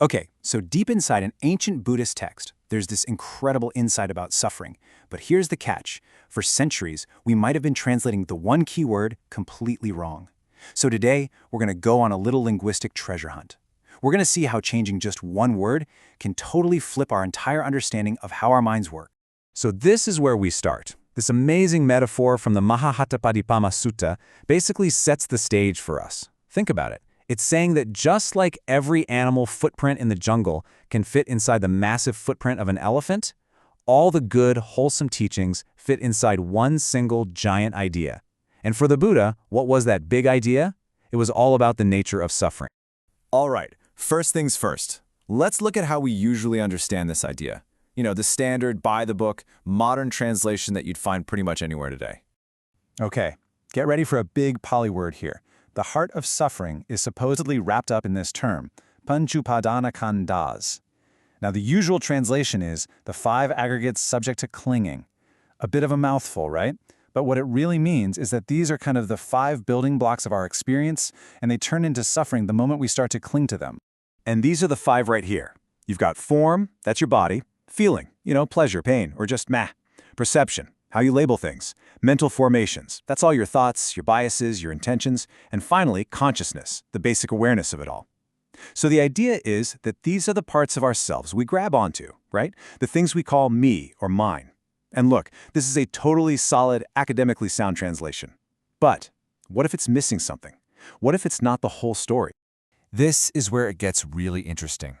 Okay, so deep inside an ancient Buddhist text, there's this incredible insight about suffering. But here's the catch. For centuries, we might have been translating the one key word completely wrong. So today, we're going to go on a little linguistic treasure hunt. We're going to see how changing just one word can totally flip our entire understanding of how our minds work. So this is where we start. This amazing metaphor from the Mahāhatthipadopamasutta basically sets the stage for us. Think about it. It's saying that just like every animal footprint in the jungle can fit inside the massive footprint of an elephant, all the good, wholesome teachings fit inside one single giant idea. And for the Buddha, what was that big idea? It was all about the nature of suffering. All right, first things first. Let's look at how we usually understand this idea. You know, the standard, by-the-book, modern translation that you'd find pretty much anywhere today. Okay, get ready for a big polyword here. The heart of suffering is supposedly wrapped up in this term, panchupadanakandas. Now, the usual translation is the 5 aggregates subject to clinging. A bit of a mouthful, right? But what it really means is that these are kind of the 5 building blocks of our experience, and they turn into suffering the moment we start to cling to them. And these are the 5 right here. You've got form, that's your body. Feeling, pleasure, pain, or just meh. Perception, how you label things. Mental formations, that's all your thoughts, your biases, your intentions. And finally, consciousness, the basic awareness of it all. So the idea is that these are the parts of ourselves we grab onto, right? The things we call me or mine. And look, this is a totally solid, academically sound translation. But what if it's missing something? What if it's not the whole story? This is where it gets really interesting.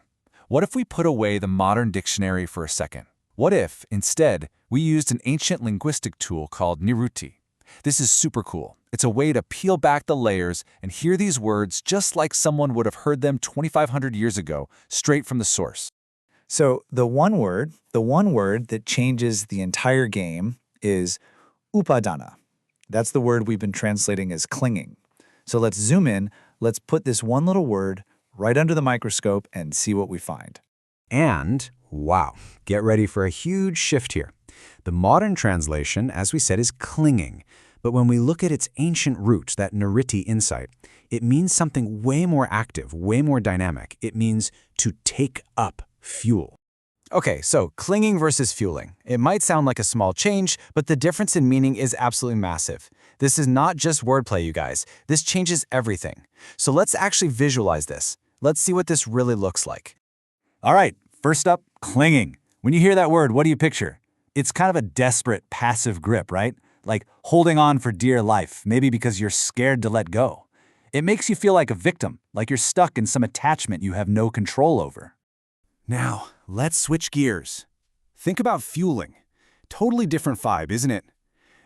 What if we put away the modern dictionary for a second? What if, instead, we used an ancient linguistic tool called niruti? This is super cool. It's a way to peel back the layers and hear these words just like someone would have heard them 2,500 years ago, straight from the source. So the one word that changes the entire game is upadana. That's the word we've been translating as clinging. So let's zoom in, let's put this one little word right under the microscope and see what we find. And, wow, get ready for a huge shift here. The modern translation, as we said, is clinging. But when we look at its ancient root, that niriti insight, it means something way more active, way more dynamic. It means to take up fuel. Okay, so clinging versus fueling. It might sound like a small change, but the difference in meaning is absolutely massive. This is not just wordplay, you guys. This changes everything. So let's actually visualize this. Let's see what this really looks like. All right, first up, clinging. When you hear that word, what do you picture? It's kind of a desperate, passive grip, right? Like holding on for dear life, maybe because you're scared to let go. It makes you feel like a victim, like you're stuck in some attachment you have no control over. Now, let's switch gears. Think about fueling. Totally different vibe, isn't it?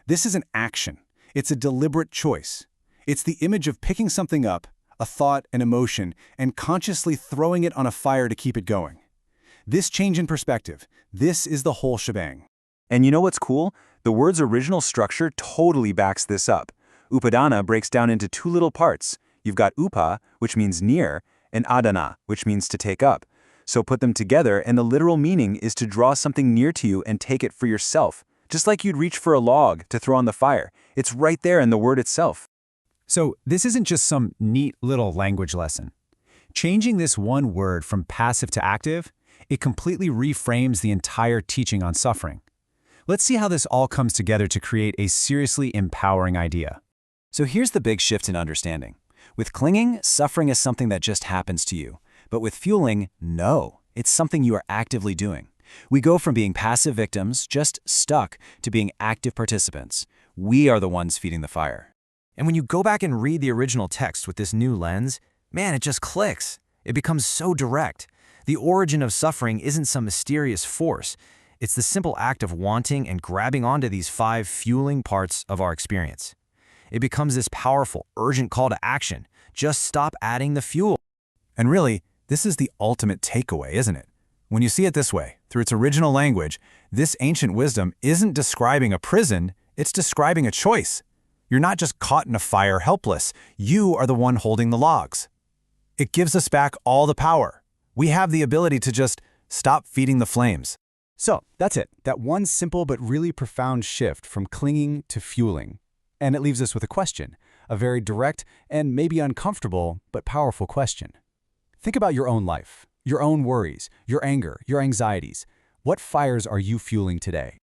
This is an action. It's a deliberate choice. It's the image of picking something up, a thought, an emotion, and consciously throwing it on a fire to keep it going. This change in perspective, this is the whole shebang. And you know what's cool? The word's original structure totally backs this up. Upadana breaks down into 2 little parts. You've got upa, which means near, and adana, which means to take up. So put them together, and the literal meaning is to draw something near to you and take it for yourself. Just like you'd reach for a log to throw on the fire. It's right there in the word itself. So this isn't just some neat little language lesson. Changing this one word from passive to active, it completely reframes the entire teaching on suffering. Let's see how this all comes together to create a seriously empowering idea. So here's the big shift in understanding. With clinging, suffering is something that just happens to you. But with fueling, no, it's something you are actively doing. We go from being passive victims, just stuck, to being active participants. We are the ones feeding the fire. And when you go back and read the original text with this new lens, man, it just clicks. It becomes so direct. The origin of suffering isn't some mysterious force. It's the simple act of wanting and grabbing onto these 5 fueling parts of our experience. It becomes this powerful, urgent call to action. Just stop adding the fuel. And really, this is the ultimate takeaway, isn't it? When you see it this way, through its original language, this ancient wisdom isn't describing a prison, it's describing a choice. You're not just caught in a fire helpless, you are the one holding the logs. It gives us back all the power. We have the ability to just stop feeding the flames. So that's it, that one simple but really profound shift from clinging to fueling. And it leaves us with a question, a very direct and maybe uncomfortable but powerful question. Think about your own life. Your own worries, your anger, your anxieties. What fires are you fueling today?